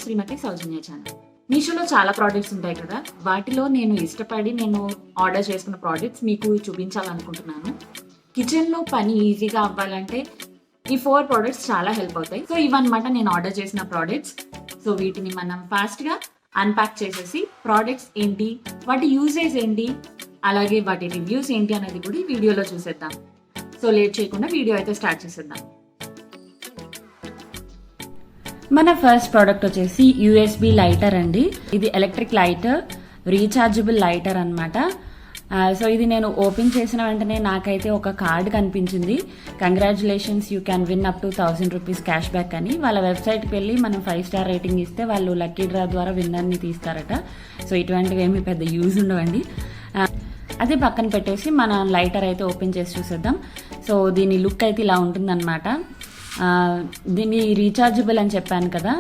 శ్రీమతి సౌజన్య channel. మీషోలో చాలా products ఉంటాయి కదా, వాటిలో నేను ఇష్టపడి ఆర్డర్ చేసుకున్న ప్రోడక్ట్స్ మీకు చూపించాలనుకుంటున్నాను. కిచెన్లో పని ఈజీగా అవ్వాలంటే ఈ 4 ప్రోడక్ట్స్ చాలా హెల్ప్ అవుతాయి. సో ఇవన్నమాట నేను ఆర్డర్ చేసిన ప్రోడక్ట్స్. సో వీటిని మనం ఫాస్ట్గా అన్ప్యాక్ చేసేసి ప్రోడక్ట్స్ ఏంటి, వాటి యూజేజ్ ఏంటి, అలాగే వాటి రివ్యూస్ ఏంటి అనేది కూడా ఈ వీడియోలో చూసేద్దాం. సో లేట్ చేయకుండా వీడియో అయితే స్టార్ట్ చేసేద్దాం. మన ఫస్ట్ ప్రోడక్ట్ వచ్చేసి యూఎస్బి లైటర్ అండి. ఇది ఎలక్ట్రిక్ లైటర్, రీఛార్జబుల్ లైటర్ అనమాట. సో ఇది నేను ఓపెన్ చేసిన వెంటనే నాకైతే ఒక కార్డ్ కనిపించింది, congratulations you can win up to 1000 rupees cash back అని. వాళ్ళ వెబ్సైట్కి వెళ్ళి మనం 5 స్టార్ రేటింగ్ ఇస్తే వాళ్ళు లక్కీ డ్రా ద్వారా విన్నర్ని తీస్తారట. సో ఇటువంటివి ఏమి పెద్ద యూజ్ ఉండవండి. అదే పక్కన పెట్టేసి మన లైటర్ అయితే ఓపెన్ చేసి చూసేద్దాం. సో దీని లుక్ అయితే ఇలా ఉంటుందన్నమాట. దీన్ని రీఛార్జబుల్ అని చెప్పాను కదా,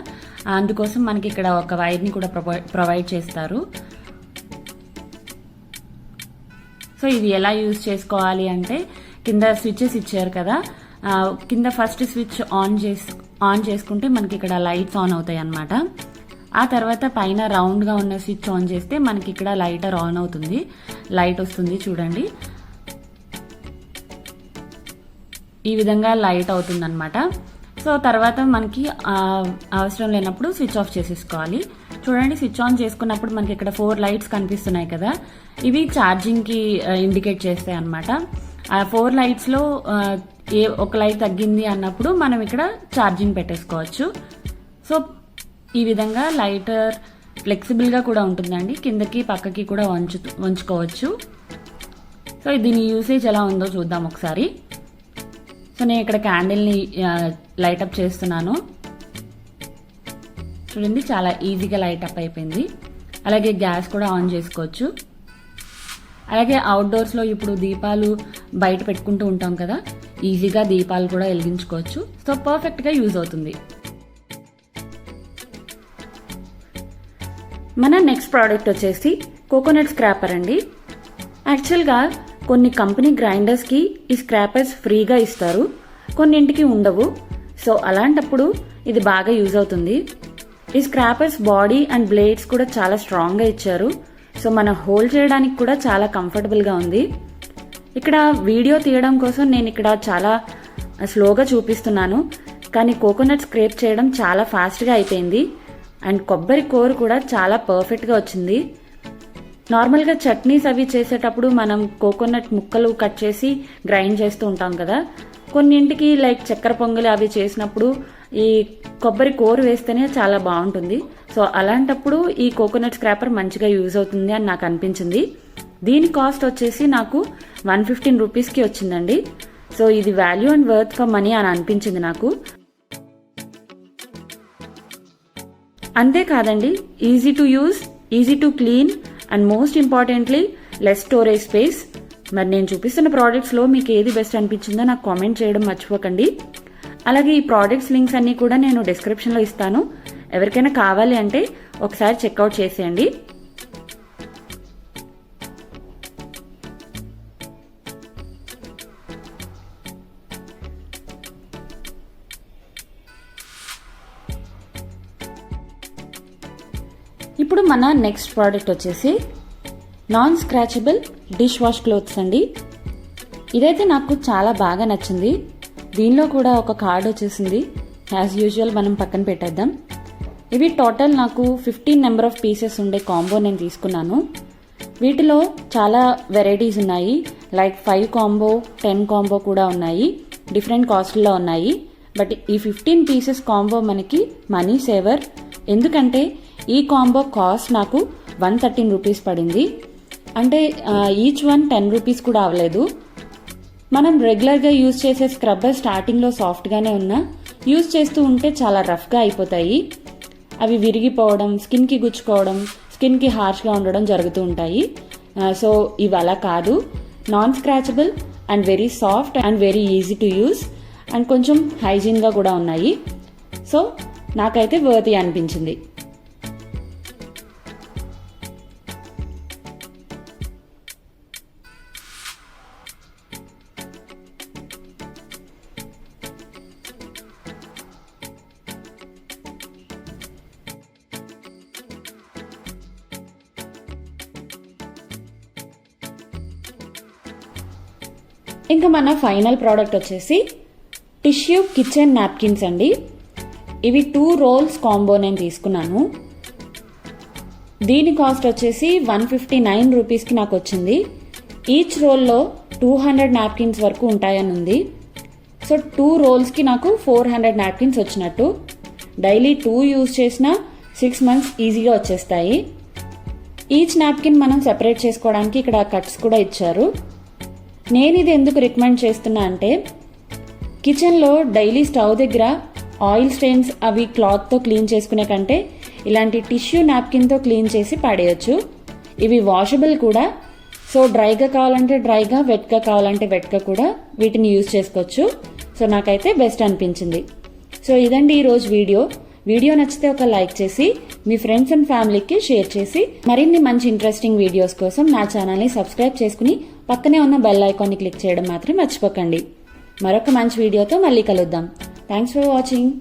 అందుకోసం మనకి ఇక్కడ ఒక వైర్ని కూడా ప్రొవైడ్ చేస్తారు. సో ఇది ఎలా యూజ్ చేసుకోవాలి అంటే, కింద స్విచ్చెస్ ఇచ్చారు కదా, కింద ఫస్ట్ స్విచ్ ఆన్ చేసుకుంటే మనకి ఇక్కడ లైట్స్ ఆన్ అవుతాయి అన్నమాట. ఆ తర్వాత పైన రౌండ్గా ఉన్న స్విచ్ ఆన్ చేస్తే మనకి ఇక్కడ లైటర్ ఆన్ అవుతుంది, లైట్ వస్తుంది చూడండి. ఈ విధంగా లైట్ అవుతుంది అనమాట. సో తర్వాత మనకి అవసరం లేనప్పుడు స్విచ్ ఆఫ్ చేసేసుకోవాలి. చూడండి, స్విచ్ ఆన్ చేసుకున్నప్పుడు మనకి ఇక్కడ 4 లైట్స్ కనిపిస్తున్నాయి కదా, ఇవి ఛార్జింగ్కి ఇండికేట్ చేస్తాయి అనమాట. ఆ 4 లైట్స్లో ఒక లైట్ తగ్గింది అన్నప్పుడు మనం ఇక్కడ ఛార్జింగ్ పెట్టేసుకోవచ్చు. సో ఈ విధంగా లైటర్ ఫ్లెక్సిబుల్గా కూడా ఉంటుందండి, కిందకి పక్కకి కూడా వంచుకోవచ్చు. సో దీని యూసేజ్ ఎలా ఉందో చూద్దాం ఒకసారి. సో నేను ఇక్కడ క్యాండిల్ని లైటప్ చేస్తున్నాను. చూడండి, చాలా ఈజీగా లైటప్ అయిపోయింది. అలాగే గ్యాస్ కూడా ఆన్ చేసుకోవచ్చు. అలాగే అవుట్డోర్స్లో ఇప్పుడు దీపాలు బయట పెట్టుకుంటూ ఉంటాం కదా, ఈజీగా దీపాలు కూడా వెలిగించుకోవచ్చు. సో పర్ఫెక్ట్గా యూజ్ అవుతుంది. మన నెక్స్ట్ ప్రోడక్ట్ వచ్చేసి కోకోనట్ స్క్రాపర్ అండి. యాక్చువల్గా కొన్ని కంపెనీ గ్రైండర్స్కి ఈ స్క్రాపర్స్ ఫ్రీగా ఇస్తారు, కొన్నింటికి ఉండవు. సో అలాంటప్పుడు ఇది బాగా యూజ్ అవుతుంది. ఈ స్క్రాపర్స్ బాడీ అండ్ బ్లేడ్స్ కూడా చాలా స్ట్రాంగ్గా ఇచ్చారు. సో మనం హోల్డ్ చేయడానికి కూడా చాలా కంఫర్టబుల్గా ఉంది. ఇక్కడ వీడియో తీయడం కోసం నేను ఇక్కడ చాలా స్లోగా చూపిస్తున్నాను, కానీ కోకోనట్ స్క్రేప్ చేయడం చాలా ఫాస్ట్గా అయిపోయింది. అండ్ కొబ్బరి కోర్ కూడా చాలా పర్ఫెక్ట్గా వచ్చింది. నార్మల్గా చట్నీస్ అవి చేసేటప్పుడు మనం కోకోనట్ ముక్కలు కట్ చేసి గ్రైండ్ చేస్తూ ఉంటాం కదా, కొన్నింటికి లైక్ చక్కెర పొంగలి అవి చేసినప్పుడు ఈ కొబ్బరి కోర్ వేస్తేనే చాలా బాగుంటుంది. సో అలాంటప్పుడు ఈ కోకోనట్ స్క్రాపర్ మంచిగా యూజ్ అవుతుంది అని నాకు అనిపించింది. దీని కాస్ట్ వచ్చేసి నాకు 115 రూపీస్కి వచ్చిందండి. సో ఇది value and worth for money అని అనిపించింది నాకు. అంతేకాదండి, easy to use, easy to clean and most importantly less storage space. మరి నేను చూపిస్తున్న ప్రోడక్ట్స్లో మీకు ఏది బెస్ట్ అనిపించిందో నాకు కామెంట్ చేయడం మర్చిపోకండి. అలాగే ఈ ప్రోడక్ట్స్ లింక్స్ అన్నీ కూడా నేను డిస్క్రిప్షన్లో ఇస్తాను, ఎవరికైనా కావాలి అంటే ఒకసారి చెక్అవుట్ చేసేయండి. ఇప్పుడు మన నెక్స్ట్ ప్రోడక్ట్ వచ్చేసి నాన్ స్క్రాచబుల్ డిష్ వాష్ క్లోత్స్ అండి. ఇదైతే నాకు చాలా బాగా నచ్చింది. దీనిలో కూడా ఒక కార్డ్ వచ్చేసింది, యాజ్ యూజువల్ మనం పక్కన పెట్టేద్దాం. ఇవి టోటల్ నాకు 15 నెంబర్ ఆఫ్ పీసెస్ ఉండే కాంబో నేను తీసుకున్నాను. వీటిలో చాలా వెరైటీస్ ఉన్నాయి, లైక్ 5 కాంబో, 10 కాంబో కూడా ఉన్నాయి, డిఫరెంట్ కాస్ట్లో ఉన్నాయి. బట్ ఈ 15 పీసెస్ కాంబో మనకి మనీ సేవర్, ఎందుకంటే ఈ కాంబో కాస్ట్ నాకు 113 రూపీస్ పడింది. అంటే ఈచ్ వన్ 10 రూపీస్ కూడా అవ్వలేదు. మనం రెగ్యులర్గా యూజ్ చేసే స్క్రబ్బర్ స్టార్టింగ్లో సాఫ్ట్గానే ఉన్నా యూజ్ చేస్తూ ఉంటే చాలా రఫ్గా అయిపోతాయి. అవి విరిగిపోవడం, స్కిన్కి గుచ్చుకోవడం, స్కిన్కి హార్ష్గా ఉండడం జరుగుతూ ఉంటాయి. సో ఇవి అలా కాదు, non scratchable and very soft and very easy to use and కొంచెం హైజీన్గా కూడా ఉన్నాయి. సో నాకైతే వర్తీ అనిపించింది. ఇంకా మన ఫైనల్ ప్రోడక్ట్ వచ్చేసి టిష్యూ కిచెన్ నాప్కిన్స్ అండి. ఇవి 2 రోల్స్ కాంబో నేను తీసుకున్నాను. దీని కాస్ట్ వచ్చేసి 159 రూపీస్కి నాకు వచ్చింది. ఈచ్ రోల్లో 200 నాప్కిన్స్ వరకు ఉంటాయని ఉంది. సో 2 రోల్స్కి నాకు 400 నాప్కిన్స్ వచ్చినట్టు. డైలీ 2 యూజ్ చేసినా 6 months ఈజీగా వచ్చేస్తాయి. ఈచ్ నాప్కిన్ మనం సెపరేట్ చేసుకోవడానికి ఇక్కడ కట్స్ కూడా ఇచ్చారు. నేను ఇది ఎందుకు రికమెండ్ చేస్తున్నా అంటే, కిచెన్లో డైలీ స్టవ్ దగ్గర ఆయిల్ స్టెయిన్స్ అవి క్లాత్తో క్లీన్ చేసుకునే కంటే ఇలాంటి టిష్యూ నాప్కిన్తో క్లీన్ చేసి పడేయచ్చు. ఇవి వాషబుల్ కూడా. సో డ్రైగా కావాలంటే డ్రైగా, వెట్గా కావాలంటే వెట్గా కూడా వీటిని యూజ్ చేసుకోవచ్చు. సో నాకైతే బెస్ట్ అనిపించింది. సో ఇదండి ఈరోజు వీడియో నచ్చితే ఒక లైక్ చేసి మీ ఫ్రెండ్స్ అండ్ ఫ్యామిలీకి షేర్ చేసి మరిన్ని మంచి ఇంట్రెస్టింగ్ వీడియోస్ కోసం నా ఛానల్ని సబ్స్క్రైబ్ చేసుకుని పక్కనే ఉన్న బెల్ ఐకాన్ని క్లిక్ చేయడం మాత్రం మర్చిపోకండి. మరొక మంచి వీడియోతో మళ్ళీ కలుద్దాం. Thanks for watching.